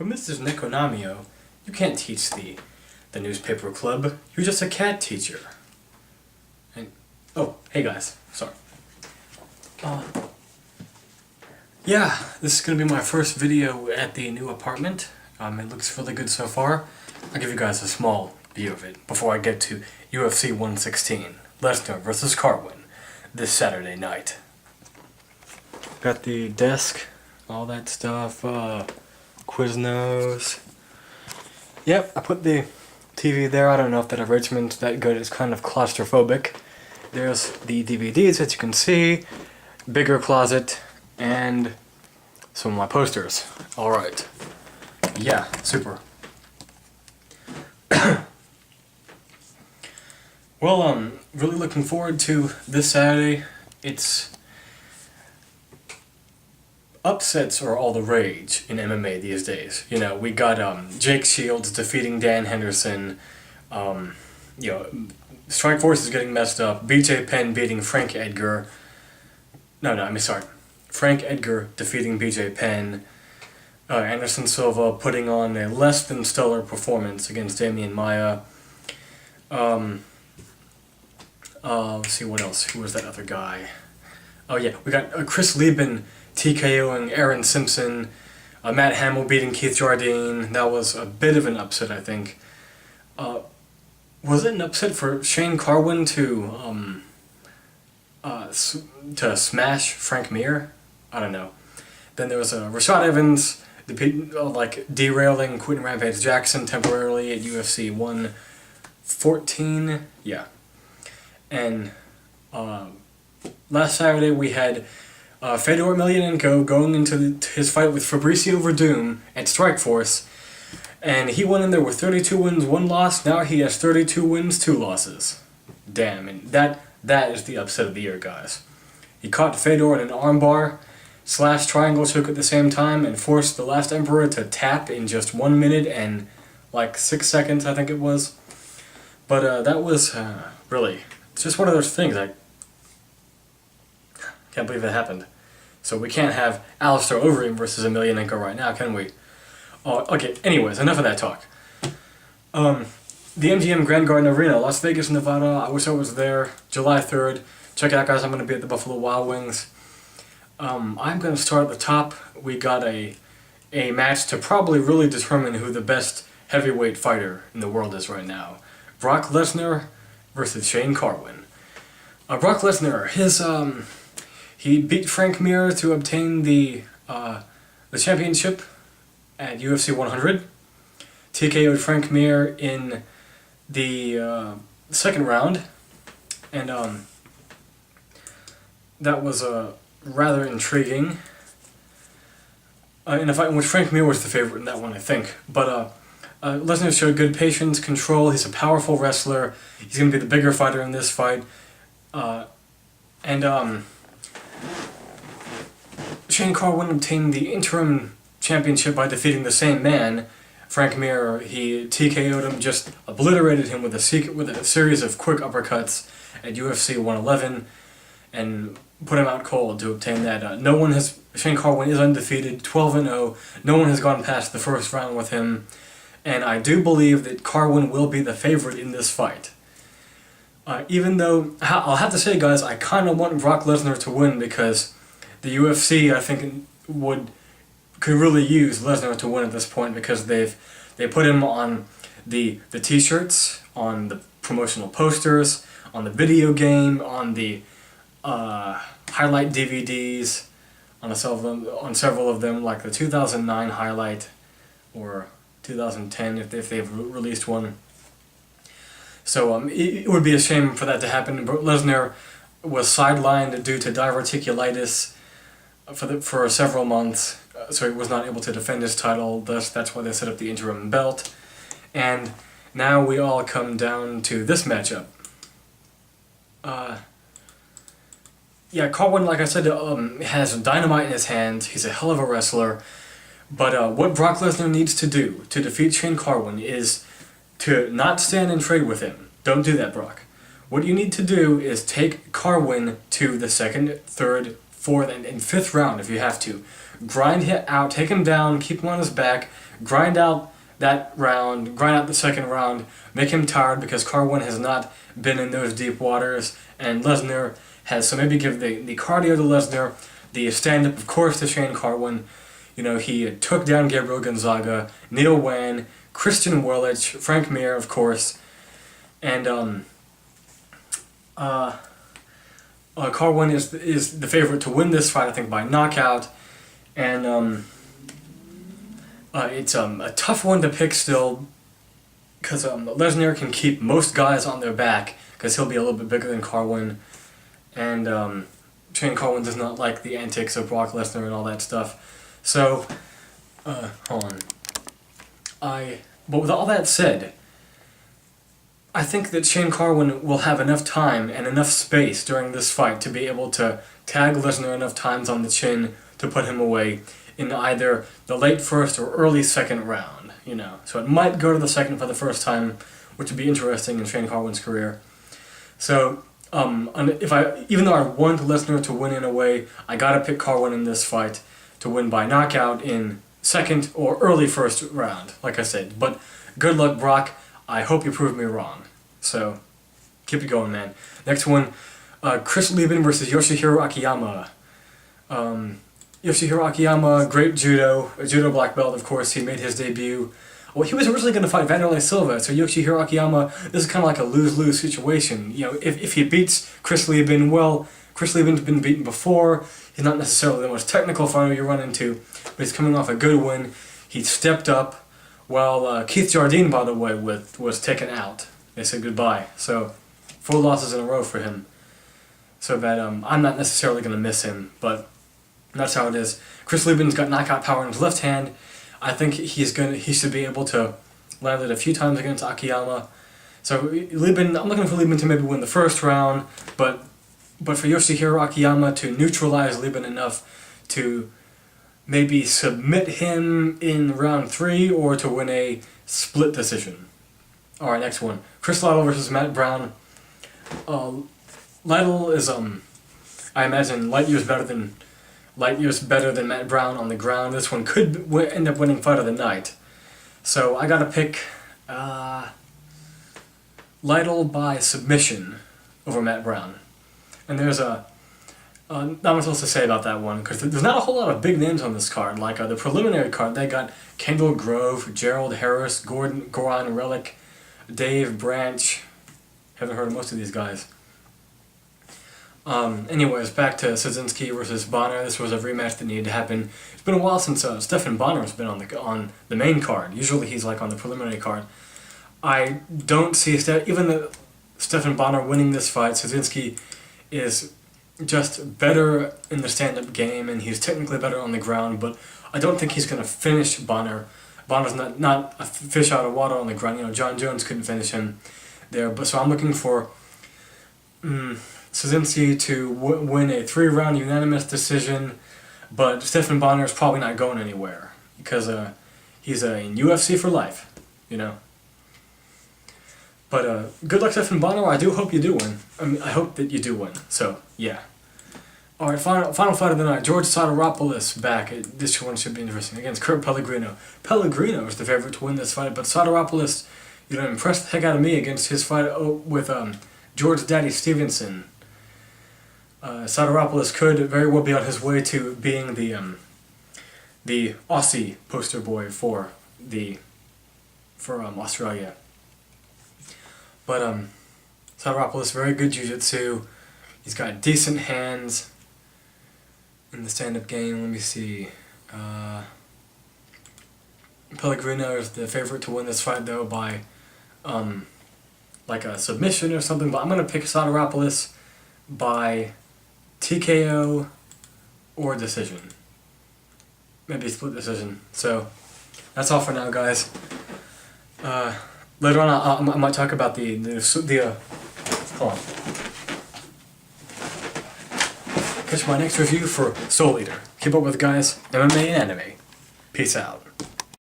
But Mrs. Nekonamio, you can't teach the newspaper club. You're just a cat teacher. And oh, hey guys, sorry. Yeah, this is gonna be my first video at the new apartment. It looks really good so far. I'll give you guys a small view of it before I get to UFC 116, Lesnar vs. Carwin, this Saturday night. Got the desk, all that stuff, Quiznos. Yep, I put the TV there. I don't know if that arrangement's that good. It's kind of claustrophobic. There's the DVDs that you can see, bigger closet, and some of my posters. Alright. Yeah, super. Well, I'm really looking forward to this Saturday. Upsets are all the rage in MMA these days. You know, we got Jake Shields defeating Dan Henderson. Strikeforce is getting messed up. BJ Penn beating Frank Edgar. Frank Edgar defeating BJ Penn. Anderson Silva putting on a less than stellar performance against Damian Maia. Let's see what else. Who was that other guy? Oh yeah, we got Chris Leben TKOing Aaron Simpson. Matt Hamill beating Keith Jardine. That was a bit of an upset, I think. Was it an upset for Shane Carwin to smash Frank Mir? I don't know. Then there was Rashad Evans derailing Quentin Rampage Jackson temporarily at UFC 114. Yeah. And last Saturday we had Fedor Emelianenko going into his fight with Fabricio Verdum at Strikeforce, and he went in there with 32 wins, 1 loss. Now he has 32 wins, 2 losses. Damn, and that is the upset of the year, guys. He caught Fedor in an armbar, / triangle choke at the same time, and forced the Last Emperor to tap in just 1 minute and 6 seconds, I think it was. But that was really, it's just one of those things. I can't believe it happened. So we can't have Alistair Overeem versus Emelianenko right now, can we? Okay, anyways, enough of that talk. The MGM Grand Garden Arena, Las Vegas, Nevada. I wish I was there. July 3rd. Check it out, guys. I'm going to be at the Buffalo Wild Wings. I'm going to start at the top. We got a match to probably really determine who the best heavyweight fighter in the world is right now. Brock Lesnar versus Shane Carwin. Brock Lesnar, he beat Frank Mir to obtain the championship at UFC 100. TKO'd Frank Mir in the second round, and that was rather intriguing. In a fight in which Frank Mir was the favorite in that one, I think. But Lesnar showed good patience, control. He's a powerful wrestler. He's going to be the bigger fighter in this fight. Shane Carwin obtained the interim championship by defeating the same man, Frank Mir. He TKO'd him, just obliterated him with a series of quick uppercuts at UFC 111, and put him out cold to obtain that. Shane Carwin is undefeated, 12-0. No one has gone past the first round with him, and I do believe that Carwin will be the favorite in this fight. Even though, I'll have to say, guys, I kind of want Brock Lesnar to win because the UFC, I think, could really use Lesnar to win at this point because they put him on the t-shirts, on the promotional posters, on the video game, on the highlight DVDs, on several of them, like the 2009 highlight or 2010 if they've released one. So it would be a shame for that to happen. Lesnar was sidelined due to diverticulitis for several months, so he was not able to defend his title. Thus, that's why they set up the interim belt. And now we all come down to this matchup. Carwin, like I said, has dynamite in his hands. He's a hell of a wrestler. But what Brock Lesnar needs to do to defeat Shane Carwin is to not stand and trade with him. Don't do that, Brock. What you need to do is take Carwin to the second, third, 4th, and 5th round if you have to. Grind him out, take him down, keep him on his back, grind out that round, grind out the 2nd round, make him tired because Carwin has not been in those deep waters, and Lesnar has, so maybe give the cardio to Lesnar, the stand-up, of course, to Shane Carwin. You know, he took down Gabriel Gonzaga, Neil Wan, Christian Wurlich, Frank Mir, of course, and Carwin is the favorite to win this fight, I think, by knockout, and it's a tough one to pick still, because Lesnar can keep most guys on their back, because he'll be a little bit bigger than Carwin, and Shane Carwin does not like the antics of Brock Lesnar and all that stuff. So, hold on. But with all that said, I think that Shane Carwin will have enough time and enough space during this fight to be able to tag Lesnar enough times on the chin to put him away in either the late 1st or early 2nd round, you know. So it might go to the 2nd for the first time, which would be interesting in Shane Carwin's career. So, even though I want Lesnar to win in a way, I gotta pick Carwin in this fight to win by knockout in 2nd or early 1st round, like I said. But good luck, Brock. I hope you prove me wrong. So, keep it going, man. Next one, Chris Leben versus Yoshihiro Akiyama. Yoshihiro Akiyama, great judo, a judo black belt, of course. He made his debut. Well, he was originally going to fight Wanderlie Silva, so Yoshihiro Akiyama, this is kind of like a lose-lose situation. You know, if he beats Chris Leben, well, Chris Leben's been beaten before. He's not necessarily the most technical fighter you run into, but he's coming off a good win. He stepped up, while Keith Jardine, by the way, was taken out. They said goodbye. So, 4 losses in a row for him. So that I'm not necessarily going to miss him, but that's how it is. Chris Leben's got knockout power in his left hand. I think he should be able to land it a few times against Akiyama. So Leben, I'm looking for Leben to maybe win the 1st round, but for Yoshihiro Akiyama to neutralize Leben enough to maybe submit him in round 3 or to win a split decision. Alright, next one. Chris Leben versus Matt Brown. Lytle is, I imagine, light years better than Matt Brown on the ground. This one could end up winning fight of the night. So I gotta pick Lytle by submission over Matt Brown. And there's not much else to say about that one, because there's not a whole lot of big names on this card. Like the preliminary card, they got Kendall Grove, Gerald Harris, Goran Relic, Dave Branch. Haven't heard of most of these guys. Anyways, back to Szynski versus Bonner. This was a rematch that needed to happen. It's been a while since Stephan Bonner has been on the main card. Usually he's like on the preliminary card. I don't see even though Stephan Bonner winning this fight, Szynski is just better in the stand-up game, and he's technically better on the ground, but I don't think he's going to finish Bonner. Bonner's not a fish out of water on the ground. You know, John Jones couldn't finish him there, but so I'm looking for Szynski to win a 3-round unanimous decision, but Stephan Bonner is probably not going anywhere because he's in UFC for life, you know. But good luck, Stephan Bonner. I do hope you do win. I hope that you do win. So yeah. All right, final fight of the night. George Sotiropoulos back. This one should be interesting against Kurt Pellegrino. Pellegrino is the favorite to win this fight, but Sotiropoulos, you know, impressed the heck out of me against his fight with George Daddy Stevenson. Sotiropoulos could very well be on his way to being the Aussie poster boy for Australia. But Sotiropoulos, very good jiu-jitsu. He's got decent hands in the stand-up game. Let me see. Pellegrino is the favorite to win this fight, though, by like a submission or something. But I'm going to pick Sotiropoulos by TKO or decision. Maybe split decision. So that's all for now, guys. Later on, I might talk about the hold on. Catch my next review for Soul Eater. Keep up with, guys. MMA and anime. Peace out.